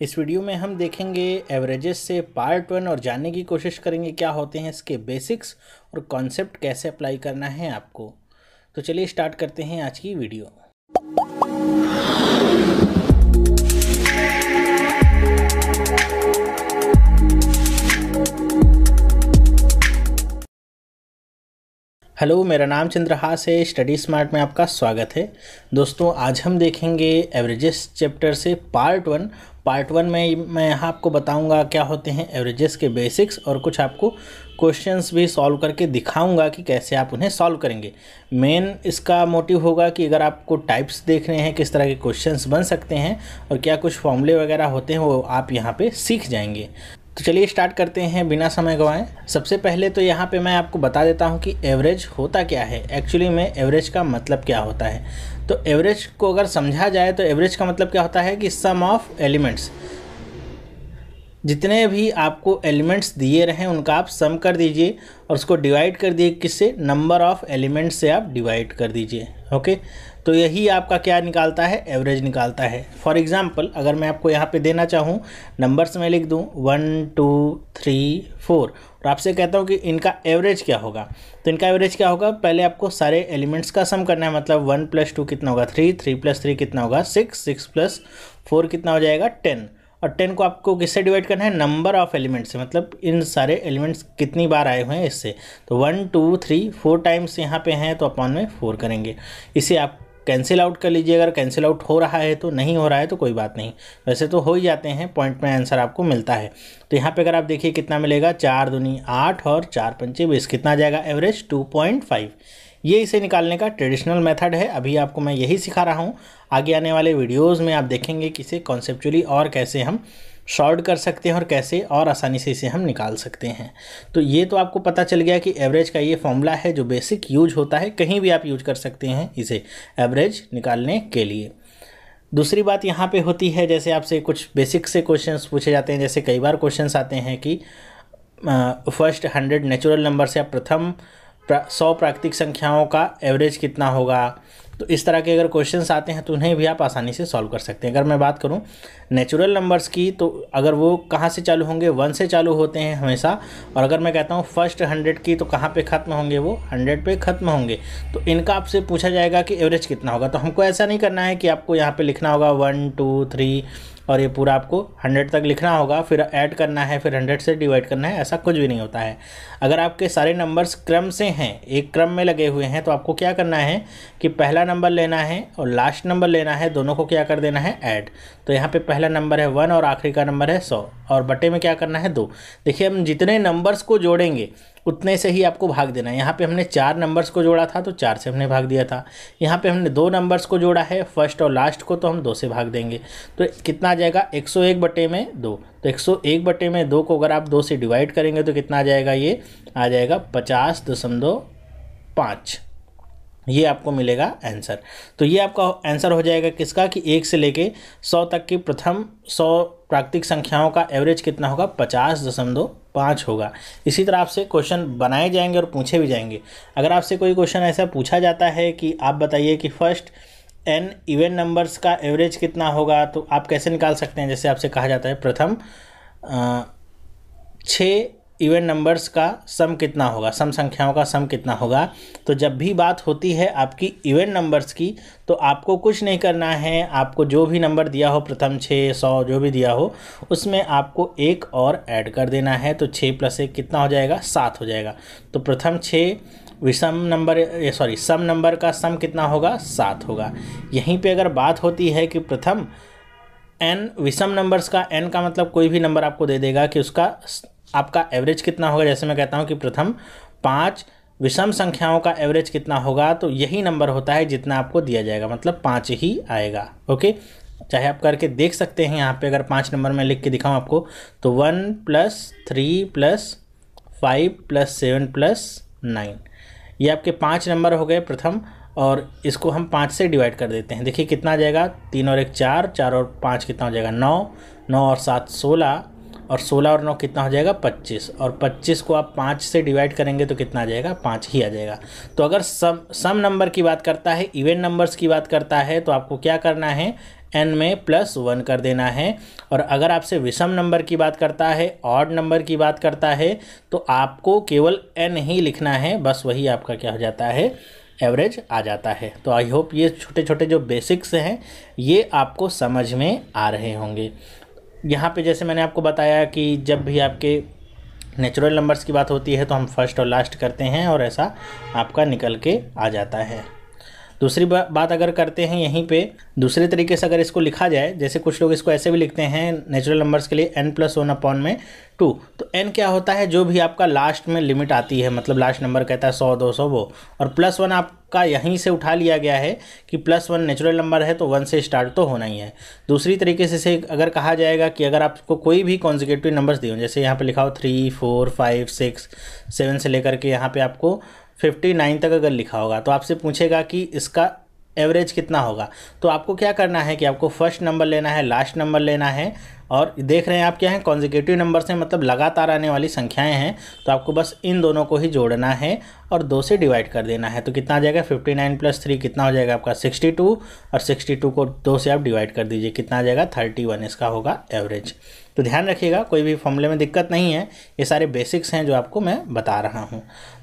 इस वीडियो में हम देखेंगे एवरेजेस से पार्ट 1 और जानने की कोशिश करेंगे क्या होते हैं इसके बेसिक्स और कॉन्सेप्ट कैसे अप्लाई करना है आपको। तो चलिए स्टार्ट करते हैं आज की वीडियो। हेलो, मेरा नाम चंद्रहास है। स्टडी स्मार्ट में आपका स्वागत है। दोस्तों, आज हम देखेंगे एवरेजेस चैप्टर से पार्ट 1। पार्ट 1 में मैं यहाँ आपको बताऊंगा क्या होते हैं एवरेजेस के बेसिक्स और कुछ आपको क्वेश्चंस भी सॉल्व करके दिखाऊंगा कि कैसे आप उन्हें सॉल्व करेंगे। मेन इसका मोटिव होगा कि अगर आपको टाइप्स देख रहे हैं किस तरह के क्वेश्चंस बन सकते हैं और क्या कुछ फॉर्मूले वगैरह होते हैं वो आप यहाँ पे सीख जाएंगे। तो चलिए स्टार्ट करते हैं बिना समय गंवाए। सबसे पहले तो यहाँ पे मैं आपको बता देता हूँ कि एवरेज होता क्या है। एक्चुअली में एवरेज का मतलब क्या होता है, तो एवरेज को अगर समझा जाए तो एवरेज का मतलब क्या होता है कि सम ऑफ एलिमेंट्स, जितने भी आपको एलिमेंट्स दिए रहे उनका आप सम कर दीजिए और उसको डिवाइड कर दिए किससे, नंबर ऑफ एलिमेंट्स से आप डिवाइड कर दीजिए। ओके, तो यही आपका क्या निकालता है, एवरेज निकालता है। फॉर एग्जांपल अगर मैं आपको यहाँ पे देना चाहूँ नंबर्स में लिख दूँ 1 2 3 4 और आपसे कहता हूँ कि इनका एवरेज क्या होगा, तो इनका एवरेज क्या होगा, पहले आपको सारे एलिमेंट्स का सम करना है। मतलब 1 + 2 कितना होगा 3, 3 + 3 कितना होगा 6, 6 + 4 कितना हो जाएगा 10। और 10 को आपको किससे डिवाइड करना है, नंबर ऑफ एलिमेंट्स से, मतलब इन सारे एलिमेंट्स कितनी बार आए हुए हैं इससे। तो 1 2 3 4 टाइम्स यहाँ पे हैं तो अपॉन में 4 करेंगे। इसे आप कैंसिल आउट कर लीजिए। अगर कैंसिल आउट हो रहा है तो, नहीं हो रहा है तो कोई बात नहीं, वैसे तो हो ही जाते हैं, पॉइंट में आंसर आपको मिलता है। तो यहाँ पे अगर आप देखिए कितना मिलेगा, 4 दूनी 8 और 4 पंचे 20, कितना आ जाएगा एवरेज 2.5। ये इसे निकालने का ट्रेडिशनल मेथड है। अभी आपको मैं यही सिखा रहा हूँ। आगे आने वाले वीडियोज़ में आप देखेंगे कि इसे कॉन्सेप्चुअली और कैसे हम शॉर्ट कर सकते हैं और कैसे और आसानी से इसे हम निकाल सकते हैं। तो ये तो आपको पता चल गया कि एवरेज का ये फॉर्मूला है जो बेसिक यूज होता है, कहीं भी आप यूज कर सकते हैं इसे एवरेज निकालने के लिए। दूसरी बात यहाँ पे होती है, जैसे आपसे कुछ बेसिक से क्वेश्चंस पूछे जाते हैं। जैसे कई बार क्वेश्चंस आते हैं कि फर्स्ट 100 नेचुरल नंबर से आप प्रथम 100 प्राकृतिक संख्याओं का एवरेज कितना होगा। तो इस तरह के अगर क्वेश्चंस आते हैं तो उन्हें भी आप आसानी से सॉल्व कर सकते हैं। अगर मैं बात करूं नेचुरल नंबर्स की, तो अगर वो कहाँ से चालू होंगे, 1 से चालू होते हैं हमेशा। और अगर मैं कहता हूं फर्स्ट 100 की, तो कहाँ पे ख़त्म होंगे, वो 100 पे ख़त्म होंगे। तो इनका आपसे पूछा जाएगा कि एवरेज कितना होगा। तो हमको ऐसा नहीं करना है कि आपको यहाँ पर लिखना होगा 1 2 3 और ये पूरा आपको 100 तक लिखना होगा, फिर ऐड करना है, फिर 100 से डिवाइड करना है, ऐसा कुछ भी नहीं होता है। अगर आपके सारे नंबर्स क्रम से हैं, एक क्रम में लगे हुए हैं, तो आपको क्या करना है कि पहला नंबर लेना है और लास्ट नंबर लेना है, दोनों को क्या कर देना है, ऐड। तो यहाँ पे पहला नंबर है 1 और आखिरी का नंबर है 100 और बटे में क्या करना है 2। देखिए हम जितने नंबर्स को जोड़ेंगे उतने से ही आपको भाग देना है। यहाँ पे हमने 4 नंबर्स को जोड़ा था तो 4 से हमने भाग दिया था। यहाँ पे हमने 2 नंबर्स को जोड़ा है, फर्स्ट और लास्ट को, तो हम 2 से भाग देंगे। तो कितना आ जाएगा 101 बटे में 2। तो 101 बटे में 2 को अगर आप 2 से डिवाइड करेंगे तो कितना आ जाएगा, ये आ जाएगा 50.5। ये आपको मिलेगा आंसर। तो ये आपका आंसर हो जाएगा किसका, कि 1 से लेके 100 तक की प्रथम 100 प्राकृतिक संख्याओं का एवरेज कितना होगा, 50.5 होगा। इसी तरह आपसे क्वेश्चन बनाए जाएंगे और पूछे भी जाएंगे। अगर आपसे कोई क्वेश्चन ऐसा पूछा जाता है कि आप बताइए कि फर्स्ट n इवन नंबर्स का एवरेज कितना होगा, तो आप कैसे निकाल सकते हैं। जैसे आपसे कहा जाता है प्रथम 6 इवन नंबर्स का सम कितना होगा, सम संख्याओं का सम कितना होगा। तो जब भी बात होती है आपकी इवन नंबर्स की, तो आपको कुछ नहीं करना है। आपको जो भी नंबर दिया हो, प्रथम 6 100 जो भी दिया हो, उसमें आपको एक और ऐड कर देना है। तो 6 + 1 कितना हो जाएगा, 7 हो जाएगा। तो प्रथम 6 विषम नंबर सम नंबर का सम कितना होगा, 7 होगा। यहीं पे अगर बात होती है कि प्रथम n विषम नंबर्स का, n का मतलब कोई भी नंबर आपको दे देगा कि उसका आपका एवरेज कितना होगा। जैसे मैं कहता हूँ कि प्रथम 5 विषम संख्याओं का एवरेज कितना होगा, तो यही नंबर होता है जितना आपको दिया जाएगा, मतलब 5 ही आएगा। ओके, चाहे आप करके देख सकते हैं। यहाँ पे अगर 5 नंबर में लिख के दिखाऊँ आपको, तो 1 + 3 + 5 + 7 + 9, ये आपके 5 नंबर हो गए प्रथम। और इसको हम 5 से डिवाइड कर देते हैं। देखिए कितना आ जाएगा, 3 और 1 4, 4 और 5 कितना हो जाएगा 9, 9 और 7 16, और 16 और 9 कितना हो जाएगा 25, और 25 को आप 5 से डिवाइड करेंगे तो कितना आ जाएगा, 5 ही आ जाएगा। तो अगर सम नंबर की बात करता है, इवन नंबर्स की बात करता है, तो आपको क्या करना है, n में +1 कर देना है। और अगर आपसे विषम नंबर की बात करता है, ऑड नंबर की बात करता है, तो आपको केवल n ही लिखना है, बस वही आपका क्या हो जाता है, एवरेज आ जाता है। तो आई होप ये छोटे छोटे जो बेसिक्स हैं ये आपको समझ में आ रहे होंगे। यहाँ पे जैसे मैंने आपको बताया कि जब भी आपके नेचुरल नंबर्स की बात होती है तो हम फर्स्ट और लास्ट करते हैं और ऐसा आपका निकल के आ जाता है। दूसरी बात अगर करते हैं यहीं पे दूसरे तरीके से अगर इसको लिखा जाए, जैसे कुछ लोग इसको ऐसे भी लिखते हैं नेचुरल नंबर्स के लिए n+1/2। तो n क्या होता है, जो भी आपका लास्ट में लिमिट आती है, मतलब लास्ट नंबर कहता है 100, 200 वो, और +1 आपका यहीं से उठा लिया गया है कि +1 नेचुरल नंबर है तो 1 से स्टार्ट तो होना ही है। दूसरी तरीके से अगर कहा जाएगा कि अगर आपको कोई भी कॉन्जिक्यूटिव नंबर्स दिए हो, जैसे यहाँ पे लिखा हो 3, 4, 5, 6, 7 से लेकर के यहाँ पे आपको 59 तक अगर लिखा होगा, तो आपसे पूछेगा कि इसका एवरेज कितना होगा। तो आपको क्या करना है कि आपको फर्स्ट नंबर लेना है, लास्ट नंबर लेना है, और देख रहे हैं आप क्या है, कॉन्जिक्यूटिव नंबर्स हैं, मतलब लगातार आने वाली संख्याएं हैं, तो आपको बस इन दोनों को ही जोड़ना है और 2 से डिवाइड कर देना है। तो कितना आ जाएगा, 59 + 3 कितना हो जाएगा आपका 62, और 62 को 2 से आप डिवाइड कर दीजिए, कितना आ जाएगा 31, इसका होगा एवरेज। तो ध्यान रखिएगा, कोई भी फॉर्मूले में दिक्कत नहीं है, ये सारे बेसिक्स हैं जो आपको मैं बता रहा हूँ।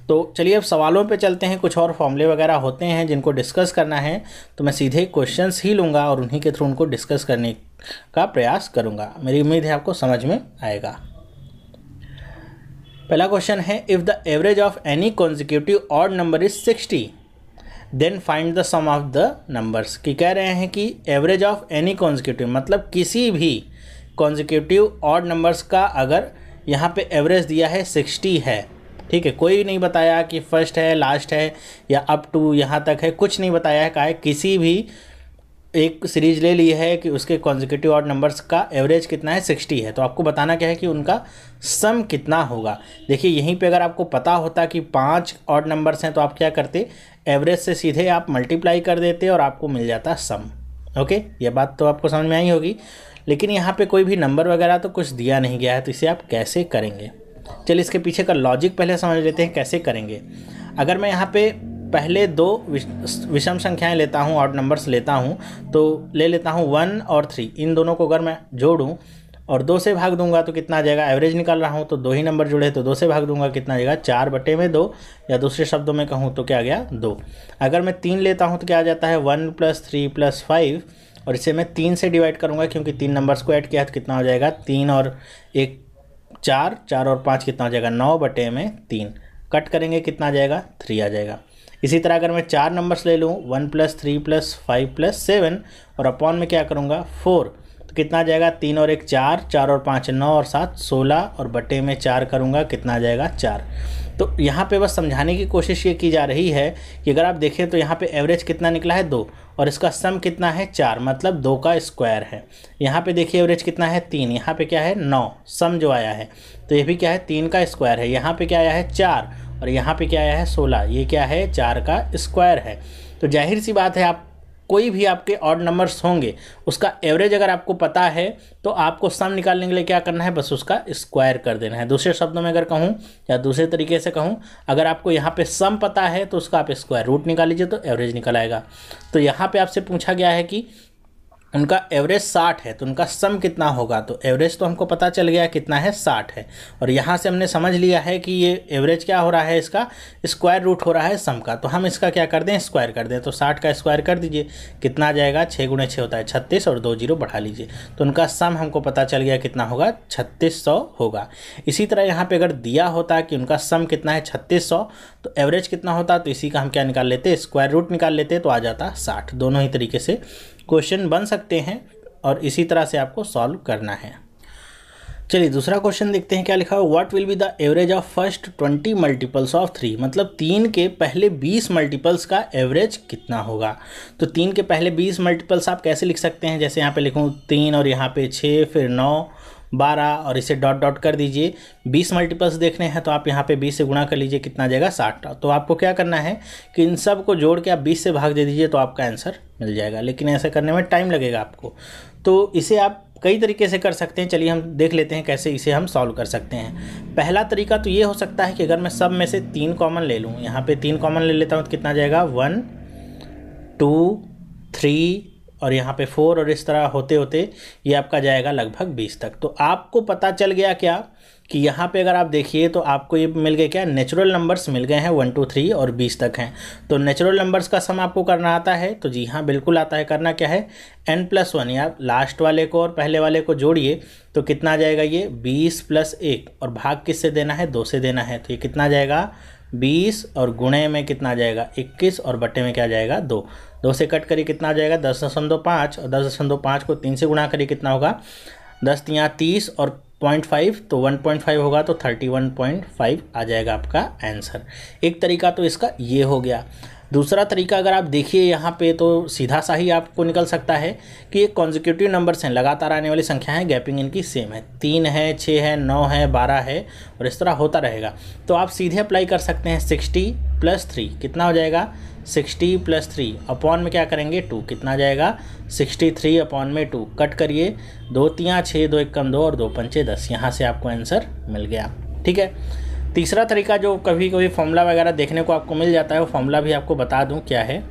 तो चलिए अब सवालों पे चलते हैं। कुछ और फॉर्मूले वगैरह होते हैं जिनको डिस्कस करना है, तो मैं सीधे क्वेश्चंस ही लूँगा और उन्हीं के थ्रू उनको डिस्कस करने का प्रयास करूँगा। मेरी उम्मीद है आपको समझ में आएगा। पहला क्वेश्चन है, if the average of any consecutive odd number is 60 then find the sum of the numbers. कि कह रहे हैं कि एवरेज ऑफ एनी कॉन्जिक्यूटिव, मतलब किसी भी कॉन्जिक्यूटिव ऑड नंबर्स का अगर यहाँ पे एवरेज दिया है 60 है, ठीक है, कोई नहीं बताया कि फर्स्ट है, लास्ट है, या अप टू यहाँ तक है, कुछ नहीं बताया है, कहा है किसी भी एक सीरीज ले ली है कि उसके कॉन्जिक्यूटिव ऑड नंबर्स का एवरेज कितना है, 60 है। तो आपको बताना क्या है कि उनका सम कितना होगा। देखिए यहीं पे अगर आपको पता होता कि 5 ऑड नंबर्स हैं तो आप क्या करते, एवरेज से सीधे आप मल्टीप्लाई कर देते और आपको मिल जाता सम। ओके, ये बात तो आपको समझ में आई होगी। लेकिन यहाँ पे कोई भी नंबर वगैरह तो कुछ दिया नहीं गया है, तो इसे आप कैसे करेंगे। चलिए इसके पीछे का लॉजिक पहले समझ लेते हैं कैसे करेंगे। अगर मैं यहाँ पे पहले 2 विषम संख्याएं लेता हूँ, ऑड नंबर्स लेता हूँ, तो ले लेता हूँ 1 और 3, इन दोनों को अगर मैं जोड़ूँ और 2 से भाग दूंगा तो कितना आ जाएगा, एवरेज निकाल रहा हूँ तो 2 ही नंबर जुड़े तो 2 से भाग दूंगा, कितना आ जाएगा 4/2, या दूसरे शब्दों में कहूँ तो क्या आ गया 2। अगर मैं 3 लेता हूँ तो क्या आ जाता है 1 + 3 + 5, और इसे मैं 3 से डिवाइड करूँगा क्योंकि 3 नंबर्स को ऐड किया है, तो कितना हो जाएगा 3 और 1 4, 4 और 5 कितना हो जाएगा 9/3, कट करेंगे कितना आ जाएगा 3 आ जाएगा। इसी तरह अगर मैं 4 नंबर्स ले लूँ 1 + 3 + 5 + 7 और अपॉन में क्या करूँगा 4, तो कितना आ जाएगा 3 और 1 4, 4 और 5 9 और 7 16, और बटे में 4 करूँगा कितना आ जाएगा 4। तो यहाँ पे बस समझाने की कोशिश ये की जा रही है कि अगर आप देखें तो यहाँ पे एवरेज कितना निकला है 2, और इसका सम कितना है 4, मतलब 2 का स्क्वायर है। यहाँ पे देखिए एवरेज कितना है 3, यहाँ पे क्या है 9, सम जो आया है, तो ये भी क्या है 3 का स्क्वायर है। यहाँ पे क्या आया है 4, और यहाँ पे क्या आया है 16, ये क्या है 4 का स्क्वायर है। तो जाहिर सी बात है आप कोई भी आपके ऑड नंबर्स होंगे उसका एवरेज अगर आपको पता है तो आपको सम निकालने के लिए क्या करना है, बस उसका स्क्वायर कर देना है। दूसरे शब्दों में अगर कहूँ या दूसरे तरीके से कहूँ, अगर आपको यहाँ पे सम पता है तो उसका आप स्क्वायर रूट निकाल लीजिए तो एवरेज निकल आएगा। तो यहाँ पे आपसे पूछा गया है कि उनका एवरेज 60 है तो उनका सम कितना होगा, तो एवरेज तो हमको पता चल गया कितना है 60 है, और यहाँ से हमने समझ लिया है कि ये एवरेज क्या हो रहा है, इसका स्क्वायर रूट हो रहा है सम का। तो हम इसका क्या कर दें, स्क्वायर कर दें। तो 60 का स्क्वायर कर दीजिए, कितना आ जाएगा 6 × 6 होता है 36, और 2 0 बढ़ा लीजिए, तो उनका सम हमको पता चल गया कितना होगा 3600 होगा। इसी तरह यहाँ पर अगर दिया होता कि उनका सम कितना है 3600 तो एवरेज कितना होता, तो इसी का हम क्या निकाल लेते, स्क्वायर रूट निकाल लेते, तो आ जाता 60। दोनों ही तरीके से क्वेश्चन बन सकते हैं और इसी तरह से आपको सॉल्व करना है। चलिए दूसरा क्वेश्चन देखते हैं क्या लिखा है। What will be the average of first 20 multiples of 3, मतलब 3 के पहले 20 मल्टीपल्स का एवरेज कितना होगा। तो 3 के पहले 20 मल्टीपल्स आप कैसे लिख सकते हैं, जैसे यहाँ पे लिखूँ 3 और यहाँ पे 6 फिर 9 12 और इसे डॉट डॉट कर दीजिए। 20 मल्टीपल्स देखने हैं तो आप यहाँ पे 20 से गुणा कर लीजिए, कितना आ जाएगा 60। तो आपको क्या करना है कि इन सब को जोड़ के आप 20 से भाग दे दीजिए तो आपका आंसर मिल जाएगा, लेकिन ऐसा करने में टाइम लगेगा आपको। तो इसे आप कई तरीके से कर सकते हैं, चलिए हम देख लेते हैं कैसे इसे हम सॉल्व कर सकते हैं। पहला तरीका तो ये हो सकता है कि अगर मैं सब में से 3 कॉमन ले लूँ, यहाँ पे 3 कॉमन ले लेता हूँ तो कितना आ जाएगा 1 2 3 और यहाँ पे 4 और इस तरह होते होते ये आपका जाएगा लगभग 20 तक। तो आपको पता चल गया क्या कि यहाँ पे अगर आप देखिए तो आपको ये मिल गए क्या, नेचुरल नंबर्स मिल गए हैं 1 2 3 और 20 तक हैं। तो नेचुरल नंबर्स का सम आपको करना आता है, तो जी हाँ बिल्कुल आता है। करना क्या है, n+1 या लास्ट वाले को और पहले वाले को जोड़िए तो कितना आ जाएगा, ये 20 + 1 और भाग किससे देना है, 2 से देना है। तो ये कितना आ जाएगा 20 और गुणे में कितना आ जाएगा 21 और बटे में क्या आ जाएगा 2। 2 से कट करिए कितना आ जाएगा 10.5 और 10.5 को 3 से गुणा करिए कितना होगा 10 × 30 और 0.5 तो 1.5 होगा तो 31.5 आ जाएगा आपका आंसर। एक तरीका तो इसका ये हो गया। दूसरा तरीका अगर आप देखिए यहाँ पे तो सीधा सा ही आपको निकल सकता है कि ये कॉन्जिक्यूटिव नंबर्स हैं, लगातार आने वाली संख्या है, गैपिंग इनकी सेम है, 3 है 6 है 9 है 12 है और इस तरह होता रहेगा। तो आप सीधे अप्लाई कर सकते हैं 60 + 3 कितना हो जाएगा 60 + 3 अपॉन में क्या करेंगे 2 कितना आ जाएगा 63 अपॉन में 2 कट करिए 2 3 6 2 1 कम 2 और 2 पंचे 10। यहाँ से आपको आंसर मिल गया। ठीक है, तीसरा तरीका जो कभी कभी फॉर्मूला वगैरह देखने को आपको मिल जाता है, वो फॉर्मूला भी आपको बता दूं क्या है।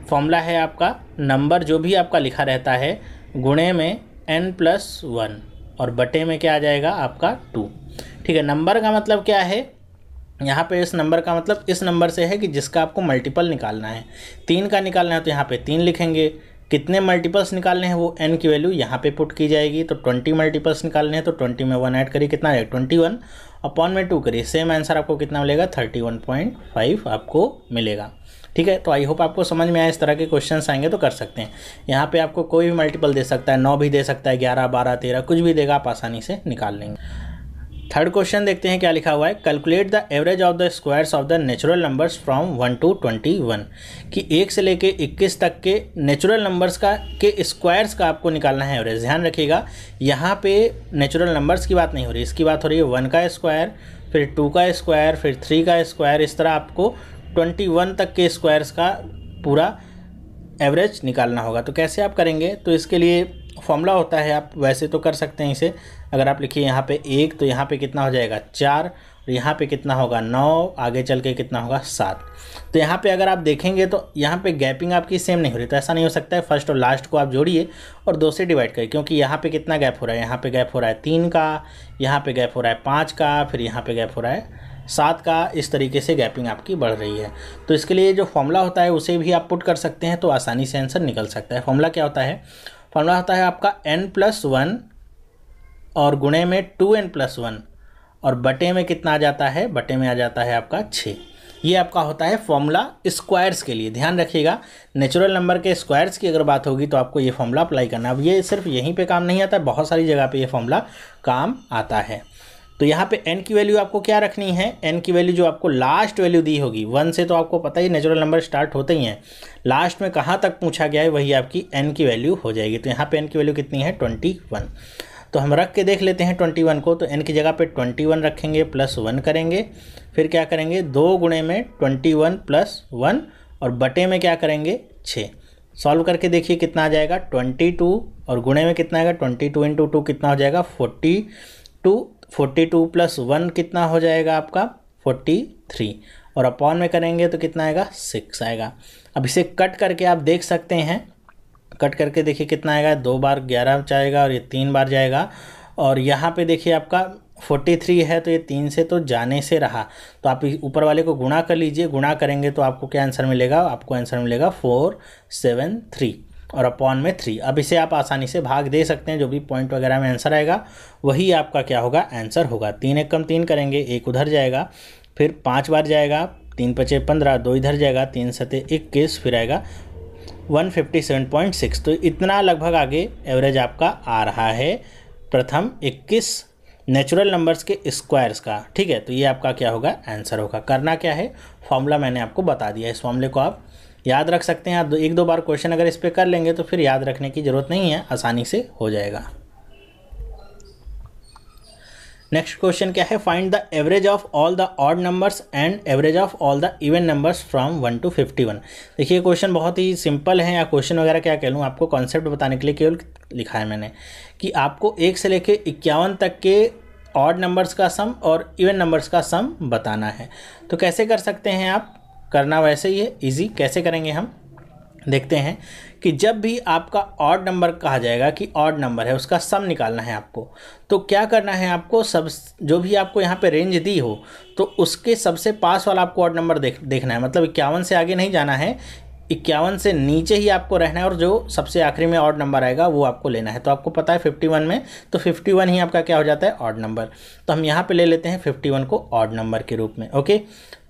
फॉर्मूला है आपका नंबर जो भी आपका लिखा रहता है गुणे में n+1 और बटे में क्या आ जाएगा आपका 2। ठीक है, नंबर का मतलब क्या है, यहाँ पे इस नंबर का मतलब इस नंबर से है कि जिसका आपको मल्टीपल निकालना है। 3 का निकालना है तो यहाँ पे 3 लिखेंगे, कितने मल्टीपल्स निकालने हैं वो n की वैल्यू यहाँ पे पुट की जाएगी। तो 20 मल्टीपल्स निकालने हैं तो 20 में 1 ऐड करिए कितना आएगा 21 अपॉन में 2 करिए, सेम आंसर आपको कितना मिलेगा 31.5 आपको मिलेगा। ठीक है, तो आई होप आपको समझ में आया। इस तरह के क्वेश्चंस आएंगे तो कर सकते हैं। यहाँ पे आपको कोई भी मल्टीपल दे सकता है, 9 भी दे सकता है, 11 12 13 कुछ भी देगा, आप आसानी से निकाल लेंगे। थर्ड क्वेश्चन देखते हैं क्या लिखा हुआ है। Calculate the average of the squares of the natural numbers from 1 to 21 कि 1 से लेके 21 तक के नेचुरल नंबर्स का के स्क्वायर्स का आपको निकालना है एवरेज। ध्यान रखिएगा यहाँ पे नेचुरल नंबर्स की बात नहीं हो रही, इसकी बात हो रही है 1 का स्क्वायर, फिर 2 का स्क्वायर, फिर 3 का स्क्वायर, इस तरह आपको 21 तक के स्क्वायर्स का पूरा एवरेज निकालना होगा। तो कैसे आप करेंगे, तो इसके लिए फॉर्मूला होता है, आप वैसे तो कर सकते हैं इसे। अगर आप लिखिए यहाँ पे 1 तो यहाँ पे कितना हो जाएगा 4 और यहाँ पे कितना होगा 9, आगे चल के कितना होगा 7। तो यहाँ पे अगर आप देखेंगे तो यहाँ पे गैपिंग आपकी सेम नहीं हो रही, तो ऐसा नहीं हो सकता है। फर्स्ट और लास्ट को आप जोड़िए और 2 से डिवाइड करिए, क्योंकि यहाँ पे कितना गैप हो रहा है, यहाँ पे गैप हो रहा है 3 का, यहाँ पे गैप हो रहा है 5 का, फिर यहाँ पे गैप हो रहा है 7 का। इस तरीके से गैपिंग आपकी बढ़ रही है। तो इसके लिए जो फॉर्मूला होता है उसे भी आप पुट कर सकते हैं, तो आसानी से आंसर निकल सकता है। फॉर्मूला क्या होता है, फॉर्मूला होता है आपका n+1 और गुणे में 2n+1 और बटे में कितना आ जाता है, बटे में आ जाता है आपका 6। ये आपका होता है फॉर्मूला स्क्वायर्स के लिए। ध्यान रखिएगा, नेचुरल नंबर के स्क्वायर्स की अगर बात होगी तो आपको ये फॉर्मूला अप्लाई करना। अब ये सिर्फ यहीं पे काम नहीं आता, बहुत सारी जगह पे ये फॉर्मूला काम आता है। तो यहाँ पे n की वैल्यू आपको क्या रखनी है, n की वैल्यू जो आपको लास्ट वैल्यू दी होगी 1 से, तो आपको पता ही नेचुरल नंबर स्टार्ट होते ही हैं, लास्ट में कहाँ तक पूछा गया है वही आपकी n की वैल्यू हो जाएगी। तो यहाँ पे n की वैल्यू कितनी है 21। तो हम रख के देख लेते हैं 21 को। तो n की जगह पे 21 रखेंगे +1 करेंगे, फिर क्या करेंगे 2 गुणे में 21 + 1 और बटे में क्या करेंगे 6। सॉल्व करके देखिए कितना आ जाएगा 22 और गुणे में कितना आएगा 22 × 2 कितना हो जाएगा 42 + 1 कितना हो जाएगा आपका 43 और अपॉन में करेंगे तो कितना आएगा 6 आएगा। अब इसे कट करके आप देख सकते हैं, कट करके देखिए कितना आएगा, 2 बार 11 जाएगा और ये 3 बार जाएगा। और यहाँ पे देखिए आपका 43 है तो ये 3 से तो जाने से रहा, तो आप ऊपर वाले को गुणा कर लीजिए। गुणा करेंगे तो आपको क्या आंसर मिलेगा, आपको आंसर मिलेगा 473 और अपॉन में 3। अब इसे आप आसानी से भाग दे सकते हैं, जो भी पॉइंट वगैरह में आंसर आएगा वही आपका क्या होगा आंसर होगा। 3 × 1 = 3 करेंगे, 1 उधर जाएगा, फिर 5 बार जाएगा, 3 × 5 = 15, 2 इधर जाएगा, 3 × 7 = 21, फिर आएगा 157.6। तो इतना लगभग आगे एवरेज आपका आ रहा है प्रथम 21 नेचुरल नंबर्स के स्क्वायर्स का। ठीक है, तो ये आपका क्या होगा आंसर होगा। करना क्या है, फॉर्मूला मैंने आपको बता दिया, इस फॉर्मूले को आप याद रख सकते हैं। आप 1-2 बार क्वेश्चन अगर इस पर कर लेंगे तो फिर याद रखने की ज़रूरत नहीं है, आसानी से हो जाएगा। नेक्स्ट क्वेश्चन क्या है, find the average of all the odd numbers and average of all the even numbers from 1 to 51। देखिए क्वेश्चन बहुत ही सिंपल है, या क्वेश्चन वगैरह क्या कह लूँ, आपको कॉन्सेप्ट बताने के लिए केवल लिखा है मैंने कि आपको 1 से लेके 51 तक के ऑड नंबर्स का सम और इवन नंबर्स का सम बताना है। तो कैसे कर सकते हैं आप, करना वैसे ही है, ईजी। कैसे करेंगे हम, देखते हैं कि जब भी आपका ऑड नंबर कहा जाएगा कि ऑड नंबर है उसका सम निकालना है आपको, तो क्या करना है आपको, सब जो भी आपको यहाँ पे रेंज दी हो तो उसके सबसे पास वाला आपको ऑड नंबर देखना है। मतलब 51 से आगे नहीं जाना है, 51 से नीचे ही आपको रहना है और जो सबसे आखिरी में ऑड नंबर आएगा वो आपको लेना है। तो आपको पता है 51 में, तो 51 ही आपका क्या हो जाता है, ऑड नंबर। तो हम यहाँ पे ले लेते हैं 51 को ऑड नंबर के रूप में। ओके,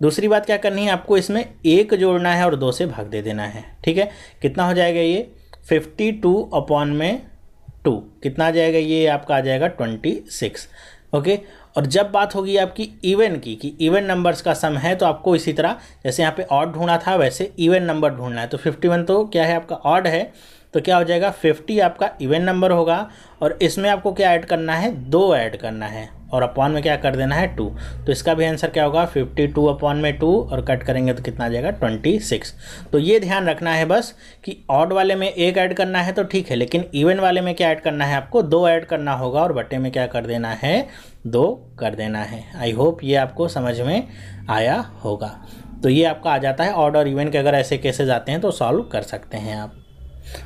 दूसरी बात क्या करनी है आपको, इसमें 1 जोड़ना है और 2 से भाग दे देना है। ठीक है, कितना हो जाएगा ये 52/2 कितना आ जाएगा, ये आपका आ जाएगा 26। ओके, और जब बात होगी आपकी इवन की कि इवन नंबर्स का सम है, तो आपको इसी तरह जैसे यहाँ पे ऑड ढूंढना था वैसे इवन नंबर ढूंढना है। तो 51 तो क्या है आपका ऑड है, तो क्या हो जाएगा 50 आपका इवन नंबर होगा और इसमें आपको क्या ऐड करना है, 2 ऐड करना है और अपॉन में क्या कर देना है 2। तो इसका भी आंसर क्या होगा 52/2 और कट करेंगे तो कितना आ जाएगा 26। तो ये ध्यान रखना है बस कि ऑड वाले में 1 ऐड करना है तो ठीक है, लेकिन इवन वाले में क्या ऐड करना है आपको, 2 ऐड करना होगा और बटे में क्या कर देना है, 2 कर देना है। आई होप ये आपको समझ में आया होगा। तो ये आपका आ जाता है ऑड और इवन के अगर ऐसे केसेस आते हैं तो सॉल्व कर सकते हैं आप।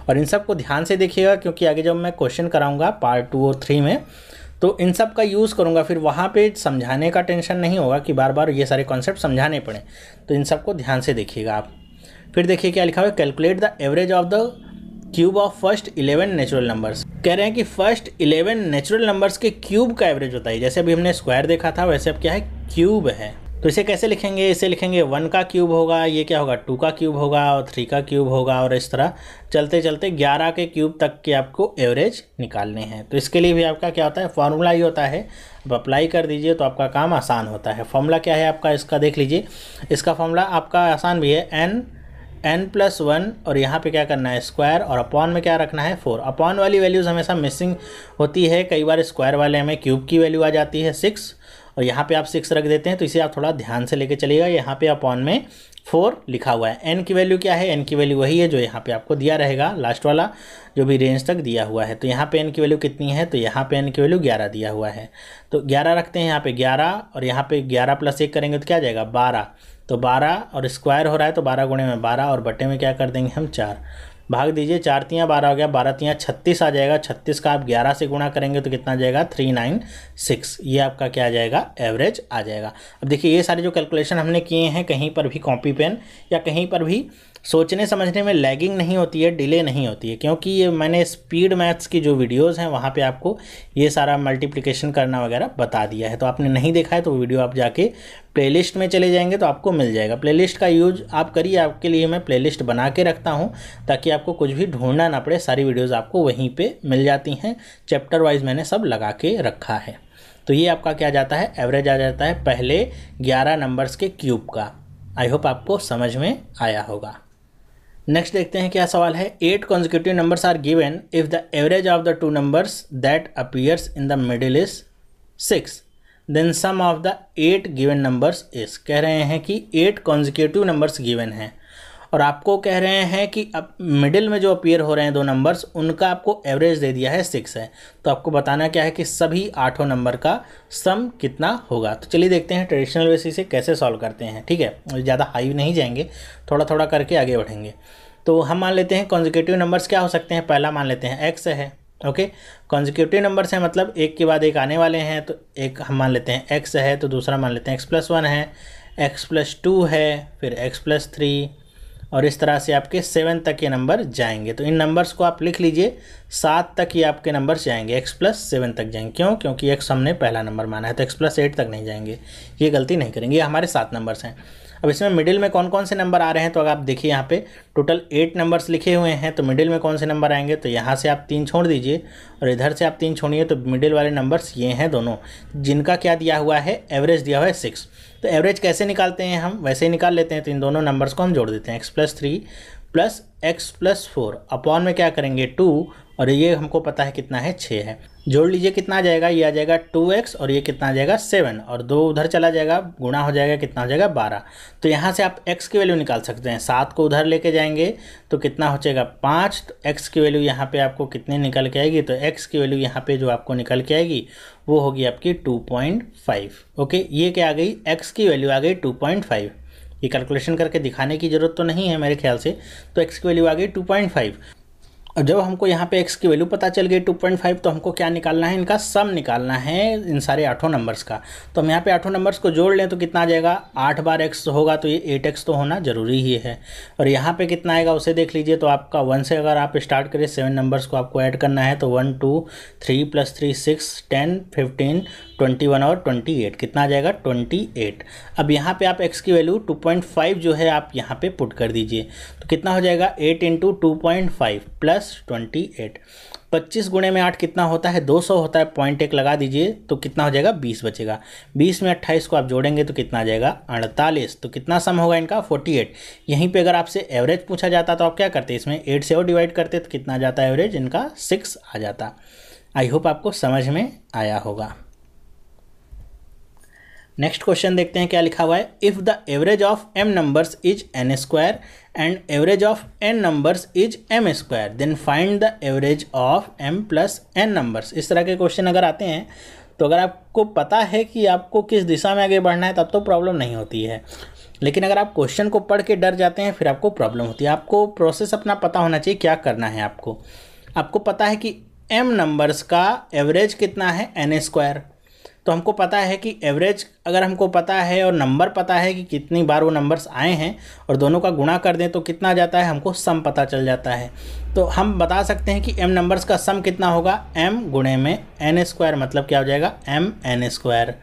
और इन सब को ध्यान से देखिएगा क्योंकि आगे जब मैं क्वेश्चन कराऊंगा पार्ट 2 और 3 में तो इन सब का यूज़ करूंगा, फिर वहाँ पे समझाने का टेंशन नहीं होगा कि बार बार ये सारे कॉन्सेप्ट समझाने पड़े। तो इन सब को ध्यान से देखिएगा आप। फिर देखिए क्या लिखा हुआ है, calculate the average of the cube of first 11 natural numbers. कह रहे हैं कि फर्स्ट 11 नेचुरल नंबर्स के क्यूब का एवरेज बताइए। जैसे अभी हमने स्क्वायर देखा था वैसे अब क्या है, क्यूब है। तो इसे कैसे लिखेंगे, इसे लिखेंगे 1 का क्यूब होगा, ये क्या होगा 2 का क्यूब होगा और 3 का क्यूब होगा और इस तरह चलते चलते 11 के क्यूब तक के आपको एवरेज निकालने हैं। तो इसके लिए भी आपका क्या होता है, फार्मूला ही होता है। अब अप्लाई कर दीजिए तो आपका काम आसान होता है। फॉर्मूला क्या है आपका, इसका देख लीजिए। इसका फॉर्मूला आपका आसान भी है, n+1 और यहाँ पे क्या करना है स्क्वायर और अपॉन में क्या रखना है 4। अपॉन वाली वैल्यूज़ हमेशा मिसिंग होती है, कई बार स्क्वायर वाले में क्यूब की वैल्यू आ जाती है 6 और यहाँ पे आप 6 रख देते हैं। तो इसे आप थोड़ा ध्यान से लेके चलिएगा। यहाँ पे अपॉन में 4 लिखा हुआ है। n की वैल्यू क्या है, n की वैल्यू वही है जो यहाँ पे आपको दिया रहेगा, लास्ट वाला जो भी रेंज तक दिया हुआ है। तो यहाँ पे n की वैल्यू कितनी है, तो यहाँ पे n की वैल्यू 11 दिया हुआ है। तो 11 रखते हैं यहाँ पे 11 और यहाँ पे 11 + 1 करेंगे तो क्या आ जाएगा 12। तो 12 और स्क्वायर हो रहा है तो 12 गुणे में 12 और बटे में क्या कर देंगे हम 4। भाग दीजिए, 4 × 3 = 12 हो गया, 12 × 3 = 36 आ जाएगा। 36 का आप 11 से गुणा करेंगे तो कितना आ जाएगा 396। ये आपका क्या आ जाएगा, एवरेज आ जाएगा। अब देखिए ये सारे जो कैलकुलेशन हमने किए हैं कहीं पर भी कॉपी पेन या कहीं पर भी सोचने समझने में लैगिंग नहीं होती है, डिले नहीं होती है, क्योंकि ये मैंने स्पीड मैथ्स की जो वीडियोस हैं वहाँ पे आपको ये सारा मल्टीप्लिकेशन करना वगैरह बता दिया है। तो आपने नहीं देखा है तो वीडियो आप जाके प्लेलिस्ट में चले जाएंगे तो आपको मिल जाएगा। प्लेलिस्ट का यूज आप करिए, आपके लिए मैं प्लेलिस्ट बना के रखता हूँ ताकि आपको कुछ भी ढूंढना ना पड़े। सारी वीडियोज़ आपको वहीं पर मिल जाती हैं, चैप्टर वाइज मैंने सब लगा के रखा है। तो ये आपका क्या जाता है, एवरेज आ जाता है पहले 11 नंबर्स के क्यूब का। आई होप आपको समझ में आया होगा। नेक्स्ट देखते हैं क्या सवाल है। 8 consecutive numbers are given if the average of the 2 numbers that appears in the middle is 6, then sum of the 8 given numbers is। कह रहे हैं कि 8 consecutive numbers given हैं और आपको कह रहे हैं कि अब मिडिल में जो अपीयर हो रहे हैं 2 नंबर्स उनका आपको एवरेज दे दिया है 6 है। तो आपको बताना क्या है कि सभी 8 नंबर का सम कितना होगा। तो चलिए देखते हैं ट्रेडिशनल बेसिस से कैसे सॉल्व करते हैं। ठीक है, ज़्यादा हाई नहीं जाएंगे, थोड़ा थोड़ा करके आगे बढ़ेंगे। तो हम मान लेते हैं कॉन्जिक्यूटिव नंबर्स क्या हो सकते हैं। पहला मान लेते हैं x है। ओके, कॉन्जिक्यूटिव नंबर्स हैं मतलब एक के बाद एक आने वाले हैं। तो एक हम मान लेते हैं x है, तो दूसरा मान लेते हैं x+1 है, x+2 है, फिर x+3 और इस तरह से आपके 7 तक ये नंबर जाएंगे। तो इन नंबर्स को आप लिख लीजिए, 7 तक ये आपके नंबर्स जाएंगे, x+7 तक जाएंगे। क्यों, क्योंकि x हमने पहला नंबर माना है, तो x+8 तक नहीं जाएंगे, ये गलती नहीं करेंगे। ये हमारे 7 नंबर्स हैं। अब इसमें मिडिल में कौन कौन से नंबर आ रहे हैं, तो अगर आप देखिए यहाँ पे टोटल 8 नंबर्स लिखे हुए हैं, तो मिडिल में कौन से नंबर आएंगे, तो यहाँ से आप 3 छोड़ दीजिए और इधर से आप 3 छोड़िए। तो मिडिल वाले नंबर्स ये हैं दोनों, जिनका क्या दिया हुआ है, एवरेज दिया हुआ है 6। तो एवरेज कैसे निकालते हैं, हम वैसे ही निकाल लेते हैं। तो इन दोनों नंबर्स को हम जोड़ देते हैं, x+3 + x+4 अपॉन में क्या करेंगे 2 और ये हमको पता है कितना है 6 है। जोड़ लीजिए कितना आ जाएगा, ये आ जाएगा 2x और ये कितना आ जाएगा 7 और 2 उधर चला जाएगा, गुणा हो जाएगा, कितना हो जाएगा 12। तो यहाँ से आप x की वैल्यू निकाल सकते हैं। 7 को उधर लेके जाएंगे तो कितना हो जाएगा 5। तो x की वैल्यू यहाँ पे आपको कितनी निकल के आएगी, तो x की वैल्यू यहाँ पे जो आपको निकल के आएगी वो होगी आपकी 2.5। ओके, ये क्या आ गई, x की वैल्यू आ गई 2.5। ये कैलकुलेशन करके दिखाने की ज़रूरत तो नहीं है मेरे ख्याल से। तो x की वैल्यू आ गई 2.5। और जब हमको यहाँ पे x की वैल्यू पता चल गई 2.5, तो हमको क्या निकालना है, इनका सम निकालना है इन सारे 8 नंबर्स का। तो हम यहाँ पे 8 नंबर्स को जोड़ लें तो कितना आ जाएगा, 8 बार x होगा तो ये 8x तो होना ज़रूरी ही है। और यहाँ पे कितना आएगा उसे देख लीजिए। तो आपका 1 से अगर आप स्टार्ट करें 7 नंबर्स को आपको ऐड करना है, तो 1 2 3 + 3 6 10 15 21 और 28, कितना आ जाएगा 28। अब यहाँ पे आप x की वैल्यू 2.5 जो है आप यहाँ पे पुट कर दीजिए, तो कितना हो जाएगा 8 × 2.5 + 28। 25 × 8 कितना होता है, 200 होता है, 0.1 लगा दीजिए तो कितना हो जाएगा 20 बचेगा। 20 में 28 को आप जोड़ेंगे तो कितना आ जाएगा 48। तो कितना सम होगा इनका 48। यहीं पे अगर आपसे एवरेज पूछा जाता तो आप क्या करते, इसमें 8 से और डिवाइड करते तो कितना आ जाता है एवरेज इनका 6 आ जाता। आई होप आपको समझ में आया होगा। नेक्स्ट क्वेश्चन देखते हैं क्या लिखा हुआ है। If the average of m numbers is n² and average of n numbers is m², then find the average of m + n numbers. इस तरह के क्वेश्चन अगर आते हैं तो अगर आपको पता है कि आपको किस दिशा में आगे बढ़ना है तब तो प्रॉब्लम नहीं होती है, लेकिन अगर आप क्वेश्चन को पढ़ के डर जाते हैं फिर आपको प्रॉब्लम होती है। आपको प्रोसेस अपना पता होना चाहिए क्या करना है। आपको पता है कि m नंबर्स का एवरेज कितना है n²। तो हमको पता है कि एवरेज अगर हमको पता है और नंबर पता है कि कितनी बार वो नंबर्स आए हैं और दोनों का गुणा कर दें तो कितना जाता है, हमको सम पता चल जाता है। तो हम बता सकते हैं कि m नंबर्स का सम कितना होगा, m गुणे में n², मतलब क्या हो जाएगा mn²।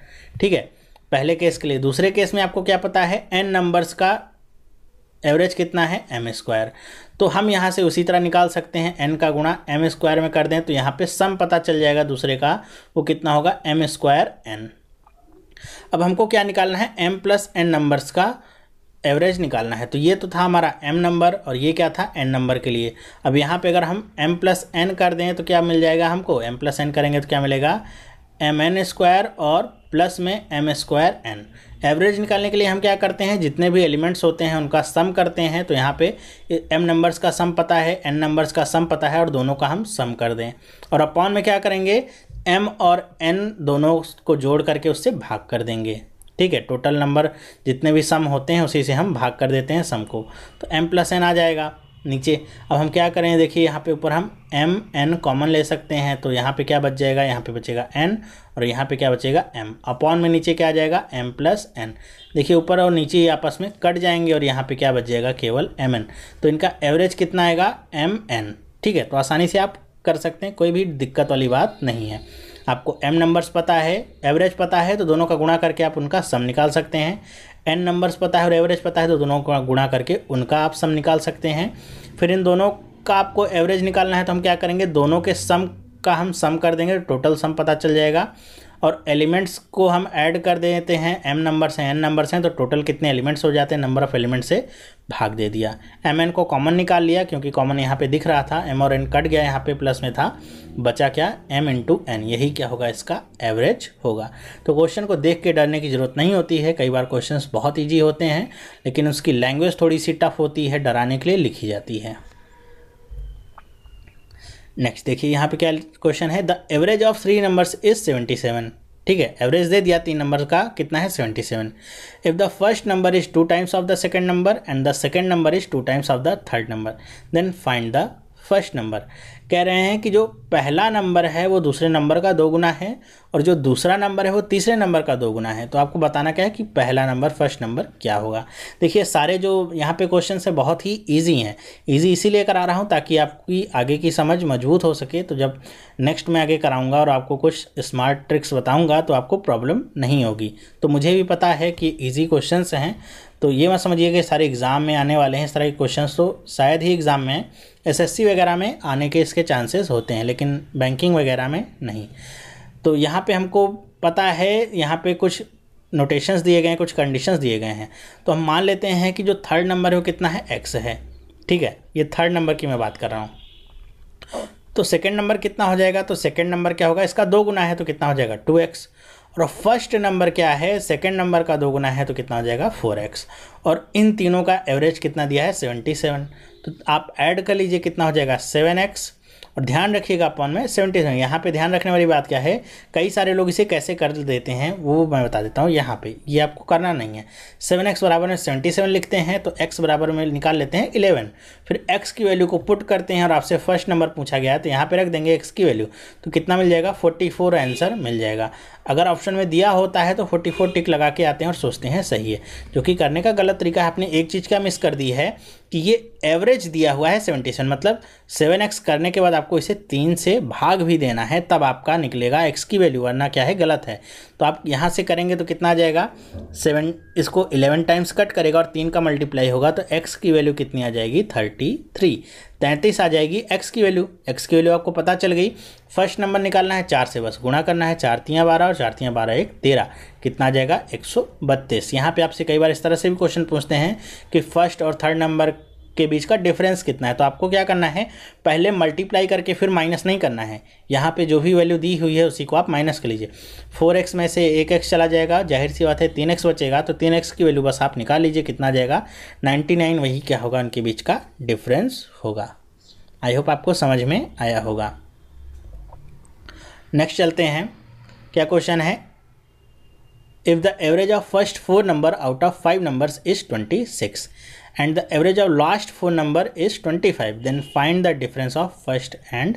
ठीक है, पहले केस के लिए। दूसरे केस में आपको क्या पता है, n नंबर्स का एवरेज कितना है m²। तो हम यहाँ से उसी तरह निकाल सकते हैं, n का गुणा m² में कर दें तो यहाँ पे सम पता चल जाएगा दूसरे का, वो कितना होगा m²n। अब हमको क्या निकालना है, m + n नंबर्स का एवरेज निकालना है। तो ये तो था हमारा m नंबर और ये क्या था n नंबर के लिए। अब यहाँ पे अगर हम m + n कर दें तो क्या मिल जाएगा हमको, m + n करेंगे तो क्या मिलेगा mn² और प्लस में m²n। एवरेज निकालने के लिए हम क्या करते हैं, जितने भी एलिमेंट्स होते हैं उनका सम करते हैं। तो यहाँ पे m नंबर्स का सम पता है, n नंबर्स का सम पता है और दोनों का हम सम कर दें। और अपॉन में क्या करेंगे, m और n दोनों को जोड़ करके उससे भाग कर देंगे। ठीक है, टोटल नंबर जितने भी सम होते हैं उसी से हम भाग कर देते हैं सम को, तो m + n आ जाएगा नीचे। अब हम क्या करें, देखिए यहाँ पे ऊपर हम m n कॉमन ले सकते हैं, तो यहाँ पे क्या बच जाएगा, यहाँ पे बचेगा n और यहाँ पे क्या बचेगा m। अपॉन में नीचे क्या आ जाएगा m + n। देखिए ऊपर और नीचे ये आपस में कट जाएंगे और यहाँ पे क्या बच जाएगा केवल mn। तो इनका एवरेज कितना आएगा mn। ठीक है, तो आसानी से आप कर सकते हैं, कोई भी दिक्कत वाली बात नहीं है। आपको m नंबर्स पता है, एवरेज पता है, तो दोनों का गुणा करके आप उनका सम निकाल सकते हैं। n नंबर्स पता है और एवरेज पता है तो दोनों का गुणा करके उनका आप सम निकाल सकते हैं। फिर इन दोनों का आपको एवरेज निकालना है तो हम क्या करेंगे, दोनों के सम का हम सम कर देंगे, टोटल सम पता चल जाएगा। और एलिमेंट्स को हम ऐड कर देते हैं, m नंबर्स हैं n नंबर्स हैं तो टोटल कितने एलिमेंट्स हो जाते हैं, नंबर ऑफ एलिमेंट से भाग दे दिया। mn को कॉमन निकाल लिया क्योंकि कॉमन यहाँ पे दिख रहा था, m और n कट गया, यहाँ पे प्लस में था, बचा क्या m × n। यही क्या होगा, इसका एवरेज होगा। तो क्वेश्चन को देख के डरने की ज़रूरत नहीं होती है। कई बार क्वेश्चंस बहुत ईजी होते हैं लेकिन उसकी लैंग्वेज थोड़ी सी टफ होती है, डराने के लिए लिखी जाती है। नेक्स्ट देखिए यहाँ पे क्या क्वेश्चन है, the average of 3 numbers is 77। ठीक है, एवरेज दे दिया 3 नंबर का, कितना है 77। If the first number is 2 times of the second number and the second number is 2 times of the third number, then find the first number. कह रहे हैं कि जो पहला नंबर है वो दूसरे नंबर का 2 गुना है और जो दूसरा नंबर है वो तीसरे नंबर का 2 गुना है। तो आपको बताना क्या है कि पहला नंबर फर्स्ट नंबर क्या होगा। देखिए सारे जो यहाँ पे क्वेश्चन है बहुत ही इजी हैं। इजी इसीलिए करा रहा हूँ ताकि आपकी आगे की समझ मजबूत हो सके। तो जब नेक्स्ट में आगे कराऊँगा और आपको कुछ स्मार्ट ट्रिक्स बताऊँगा तो आपको प्रॉब्लम नहीं होगी। तो मुझे भी पता है कि ईजी क्वेश्चन हैं, तो ये मत समझिए कि सारे एग्ज़ाम में आने वाले हैं इस तरह के क्वेश्चंस। तो शायद ही एग्ज़ाम में एसएससी वगैरह में आने के इसके चांसेस होते हैं लेकिन बैंकिंग वगैरह में नहीं। तो यहाँ पे हमको पता है, यहाँ पे कुछ नोटेशंस दिए गए हैं, कुछ कंडीशंस दिए गए हैं। तो हम मान लेते हैं कि जो थर्ड नंबर है वो कितना है, x है। ठीक है, ये थर्ड नंबर की मैं बात कर रहा हूँ। तो सेकेंड नंबर कितना हो जाएगा, तो सेकेंड नंबर क्या होगा, इसका 2 गुना है तो कितना हो जाएगा 2x। और फर्स्ट नंबर क्या है, सेकंड नंबर का 2 गुना है तो कितना हो जाएगा 4x। और इन तीनों का एवरेज कितना दिया है 77। तो आप ऐड कर लीजिए कितना हो जाएगा 7x और ध्यान रखिएगा अपन में 77। यहाँ पे ध्यान रखने वाली बात क्या है, कई सारे लोग इसे कैसे कर देते हैं वो मैं बता देता हूँ। यहाँ पे ये आपको करना नहीं है। 7x बराबर में 77 लिखते हैं तो x बराबर में निकाल लेते हैं 11, फिर x की वैल्यू को पुट करते हैं और आपसे फर्स्ट नंबर पूछा गया है तो यहाँ पे रख देंगे x की वैल्यू, तो कितना मिल जाएगा 44 आंसर मिल जाएगा। अगर ऑप्शन में दिया होता है तो 44 टिक लगा के आते हैं और सोचते हैं सही है, जो कि करने का गलत तरीका है। आपने एक चीज़ क्या मिस कर दी है कि ये एवरेज दिया हुआ है 77, मतलब 7x करने के बाद आपको इसे 3 से भाग भी देना है तब आपका निकलेगा x की वैल्यू, वरना क्या है गलत है। तो आप यहाँ से करेंगे तो कितना आ जाएगा 7, इसको 11 टाइम्स कट करेगा और 3 का मल्टीप्लाई होगा तो x की वैल्यू कितनी आ जाएगी 33 आ जाएगी x की वैल्यू। x की वैल्यू आपको पता चल गई। फर्स्ट नंबर निकालना है 4 से बस गुणा करना है, 4 तियाँ 12 और 4 तियाँ 12 1 13, कितना आ जाएगा 132। यहाँ पे आपसे कई बार इस तरह से भी क्वेश्चन पूछते हैं कि फर्स्ट और थर्ड नंबर के बीच का डिफरेंस कितना है, तो आपको क्या करना है पहले मल्टीप्लाई करके फिर माइनस नहीं करना है। यहाँ पे जो भी वैल्यू दी हुई है उसी को आप माइनस कर लीजिए। 4x में से 1x चला जाएगा, जाहिर सी बात है 3x बचेगा, तो 3x की वैल्यू बस आप निकाल लीजिए, कितना आ जाएगा 99। वही क्या होगा उनके बीच का डिफरेंस होगा। आई होप आपको समझ में आया होगा। नेक्स्ट चलते हैं, क्या क्वेश्चन है, if the average of first 4 number out of 5 numbers is 26 and the average of last 4 number is 25, then find the difference of first and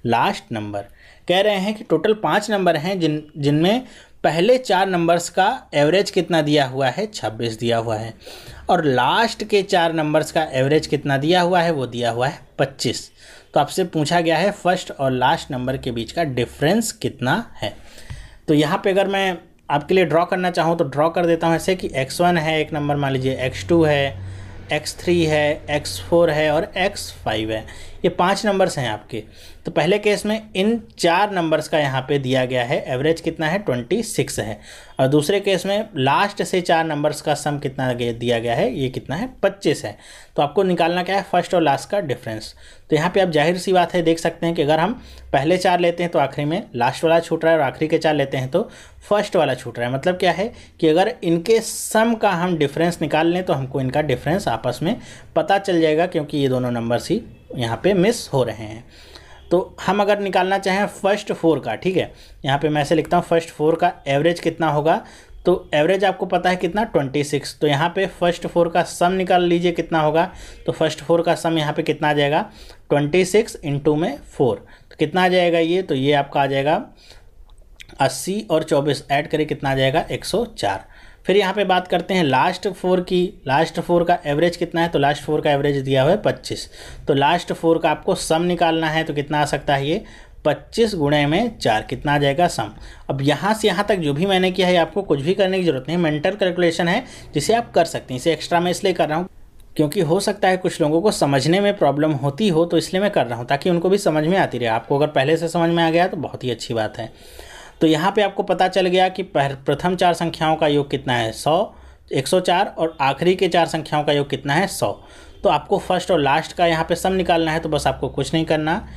last number। कह रहे हैं कि टोटल 5 नंबर हैं जिनमें पहले 4 नंबर्स का एवरेज कितना दिया हुआ है 26 दिया हुआ है, और लास्ट के 4 नंबर्स का एवरेज कितना दिया हुआ है वो दिया हुआ है 25। तो आपसे पूछा गया है फर्स्ट और लास्ट नंबर के बीच का डिफरेंस कितना है। तो यहाँ पे अगर मैं आपके लिए ड्रॉ करना चाहूँ तो ड्रॉ कर देता हूँ ऐसे कि x1 है एक नंबर, मान लीजिए x2 है, x3 है, x4 है और x5 है। ये 5 नंबर्स हैं आपके। तो पहले केस में इन 4 नंबर्स का यहाँ पे दिया गया है एवरेज कितना है 26 है, और दूसरे केस में लास्ट से 4 नंबर्स का सम कितना दिया गया है, ये कितना है 25 है। तो आपको निकालना क्या है फर्स्ट और लास्ट का डिफरेंस। तो यहाँ पे आप जाहिर सी बात है देख सकते हैं कि अगर हम पहले 4 लेते हैं तो आखिरी में लास्ट वाला छूट रहा है, और आखिरी के 4 लेते हैं तो फर्स्ट वाला छूट रहा है। मतलब क्या है कि अगर इनके सम का हम डिफरेंस निकाल लें तो हमको इनका डिफरेंस आपस में पता चल जाएगा, क्योंकि ये दोनों नंबर्स ही यहाँ पे मिस हो रहे हैं। तो हम अगर निकालना चाहें फर्स्ट 4 का, ठीक है, यहाँ पे मैं ऐसे लिखता हूँ फर्स्ट 4 का एवरेज कितना होगा, तो एवरेज आपको पता है कितना 26। तो यहाँ पे फर्स्ट 4 का सम निकाल लीजिए कितना होगा, तो फर्स्ट 4 का सम यहाँ पे कितना आ जाएगा 26 इंटू में 4, तो कितना आ जाएगा ये, तो ये आपका आ जाएगा 80 और 24 ऐड करें कितना आ जाएगा 104। फिर यहाँ पे बात करते हैं लास्ट 4 की। लास्ट 4 का एवरेज कितना है, तो लास्ट 4 का एवरेज दिया हुआ है 25। तो लास्ट 4 का आपको सम निकालना है तो कितना आ सकता है ये 25 गुणे में 4, कितना आ जाएगा सम। अब यहाँ से यहाँ तक जो भी मैंने किया है आपको कुछ भी करने की ज़रूरत नहीं, मेंटल कैलकुलेशन है जिसे आप कर सकते हैं। इसे एक्स्ट्रा मैं इसलिए कर रहा हूँ क्योंकि हो सकता है कुछ लोगों को समझने में प्रॉब्लम होती हो, तो इसलिए मैं कर रहा हूँ ताकि उनको भी समझ में आती रहे। आपको अगर पहले से समझ में आ गया तो बहुत ही अच्छी बात है। तो यहाँ पे आपको पता चल गया कि प्रथम 4 संख्याओं का योग कितना है 100, 104, और आखिरी के 4 संख्याओं का योग कितना है 100। तो आपको फर्स्ट और लास्ट का यहाँ पे सम निकालना है, तो बस आपको कुछ नहीं करना,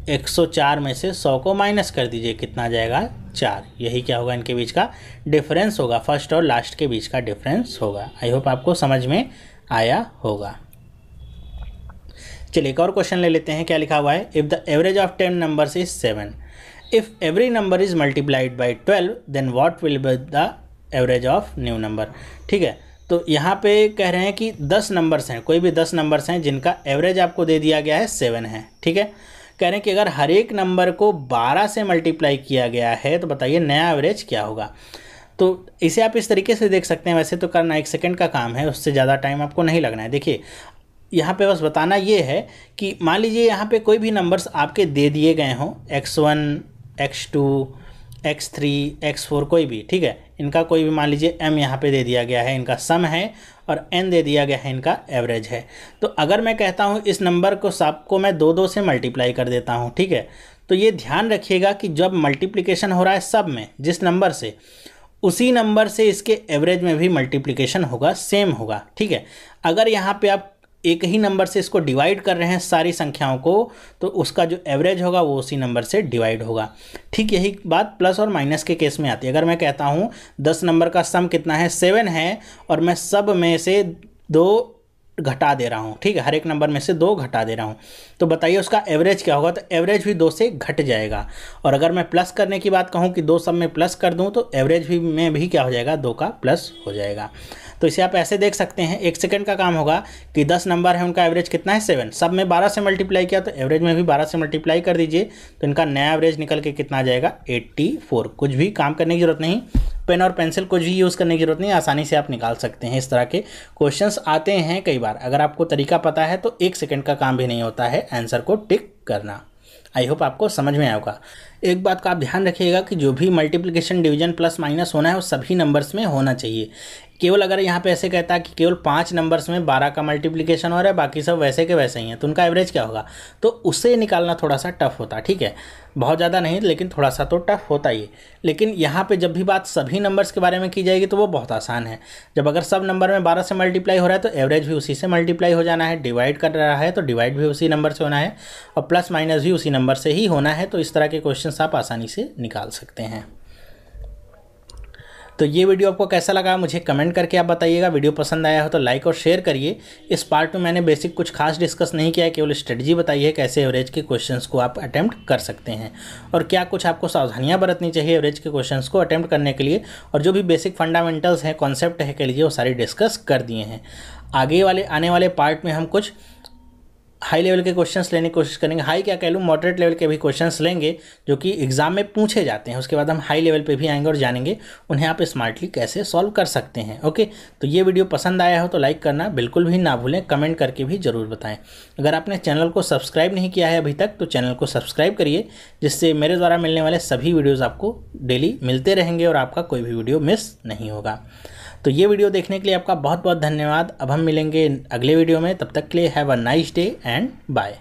104 में से 100 को माइनस कर दीजिए, कितना आ जाएगा 4। यही क्या होगा इनके बीच का डिफरेंस होगा, फर्स्ट और लास्ट के बीच का डिफरेंस होगा। आई होप आपको समझ में आया होगा। चलिए एक और क्वेश्चन ले लेते हैं। क्या लिखा हुआ है, if the average of 10 numbers is 7, if every number is multiplied by 12 then what will be the average of new number। ठीक है, तो यहाँ पे कह रहे हैं कि 10 नंबर्स हैं, कोई भी 10 नंबर्स हैं जिनका एवरेज आपको दे दिया गया है 7 है। ठीक है, कह रहे हैं कि अगर हर एक नंबर को 12 से मल्टीप्लाई किया गया है तो बताइए नया एवरेज क्या होगा। तो इसे आप इस तरीके से देख सकते हैं, वैसे तो करना 1 सेकेंड का काम है, उससे ज़्यादा टाइम आपको नहीं लगना है। देखिए यहाँ पे बस बताना ये है कि मान लीजिए यहाँ पे कोई भी नंबर्स आपके दे दिए गए हों, x1, x2, x3, x4 कोई भी, ठीक है, इनका कोई भी मान लीजिए m यहाँ पे दे दिया गया है, इनका सम है, और n दे दिया गया है, इनका एवरेज है। तो अगर मैं कहता हूँ इस नंबर को सबको मैं 2 से मल्टीप्लाई कर देता हूँ, ठीक है, तो ये ध्यान रखिएगा कि जब मल्टीप्लिकेशन हो रहा है सब में जिस नंबर से, उसी नंबर से इसके एवरेज में भी मल्टीप्लिकेशन होगा, सेम होगा। ठीक है, अगर यहाँ पे आप एक ही नंबर से इसको डिवाइड कर रहे हैं सारी संख्याओं को, तो उसका जो एवरेज होगा वो उसी नंबर से डिवाइड होगा। ठीक यही बात प्लस और माइनस के केस में आती है। अगर मैं कहता हूँ 10 नंबर का सम कितना है 7 है, और मैं सब में से 2 घटा दे रहा हूँ, ठीक है, हर एक नंबर में से 2 घटा दे रहा हूँ। तो बताइए उसका एवरेज क्या होगा, तो एवरेज भी 2 से घट जाएगा। और अगर मैं प्लस करने की बात कहूँ कि 2 सब में प्लस कर दूँ तो एवरेज भी में भी क्या हो जाएगा, 2 का प्लस हो जाएगा। तो इसे आप ऐसे देख सकते हैं, 1 सेकंड का काम होगा कि 10 नंबर है, उनका एवरेज कितना है 7, सब में 12 से मल्टीप्लाई किया तो एवरेज में भी 12 से मल्टीप्लाई कर दीजिए, तो इनका नया एवरेज निकल के कितना आ जाएगा 84। कुछ भी काम करने की जरूरत नहीं, पेन और पेंसिल कुछ भी यूज़ करने की जरूरत नहीं, आसानी से आप निकाल सकते हैं। इस तरह के क्वेश्चंस आते हैं कई बार, अगर आपको तरीका पता है तो 1 सेकंड का काम भी नहीं होता है आंसर को टिक करना। आई होप आपको समझ में आया होगा। एक बात का आप ध्यान रखिएगा कि जो भी मल्टीप्लिकेशन, डिवीजन, प्लस माइनस होना है वो सभी नंबर्स में होना चाहिए। केवल अगर यहाँ पे ऐसे कहता है कि केवल 5 नंबर्स में 12 का मल्टीप्लिकेशन हो रहा है, बाकी सब वैसे के वैसे ही हैं, तो उनका एवरेज क्या होगा, तो उसे निकालना थोड़ा सा टफ होता है, ठीक है, बहुत ज़्यादा नहीं लेकिन थोड़ा सा तो टफ होता ही है। लेकिन यहाँ पे जब भी बात सभी नंबर्स के बारे में की जाएगी तो वो बहुत आसान है। जब अगर सब नंबर में 12 से मल्टीप्लाई हो रहा है तो एवरेज भी उसी से मल्टीप्लाई हो जाना है, डिवाइड कर रहा है तो डिवाइड भी उसी नंबर से होना है, और प्लस माइनस भी उसी नंबर से ही होना है। तो इस तरह के क्वेश्चंस आप आसानी से निकाल सकते हैं। तो ये वीडियो आपको कैसा लगा मुझे कमेंट करके आप बताइएगा। वीडियो पसंद आया हो तो लाइक और शेयर करिए। इस पार्ट में मैंने बेसिक कुछ खास डिस्कस नहीं किया है, केवल स्ट्रेटजी बताई है कैसे एवरेज के क्वेश्चंस को आप अटेम्प्ट कर सकते हैं और क्या कुछ आपको सावधानियां बरतनी चाहिए एवरेज के क्वेश्चंस को अटेम्प्ट करने के लिए, और जो भी बेसिक फंडामेंटल्स हैं, कॉन्सेप्ट है के लिए, वो सारी डिस्कस कर दिए हैं। आने वाले पार्ट में हम कुछ हाई लेवल के क्वेश्चंस लेने की कोशिश करेंगे, हाई क्या कह लूँ, मॉडरेट लेवल के भी क्वेश्चंस लेंगे जो कि एग्जाम में पूछे जाते हैं। उसके बाद हम हाई लेवल पे भी आएंगे और जानेंगे उन्हें आप स्मार्टली कैसे सॉल्व कर सकते हैं। ओके, तो ये वीडियो पसंद आया हो तो लाइक करना बिल्कुल भी ना भूलें, कमेंट करके भी ज़रूर बताएं। अगर आपने चैनल को सब्सक्राइब नहीं किया है अभी तक तो चैनल को सब्सक्राइब करिए, जिससे मेरे द्वारा मिलने वाले सभी वीडियोज़ आपको डेली मिलते रहेंगे और आपका कोई भी वीडियो मिस नहीं होगा। तो ये वीडियो देखने के लिए आपका बहुत बहुत धन्यवाद। अब हम मिलेंगे अगले वीडियो में, तब तक के लिए have a nice day and bye.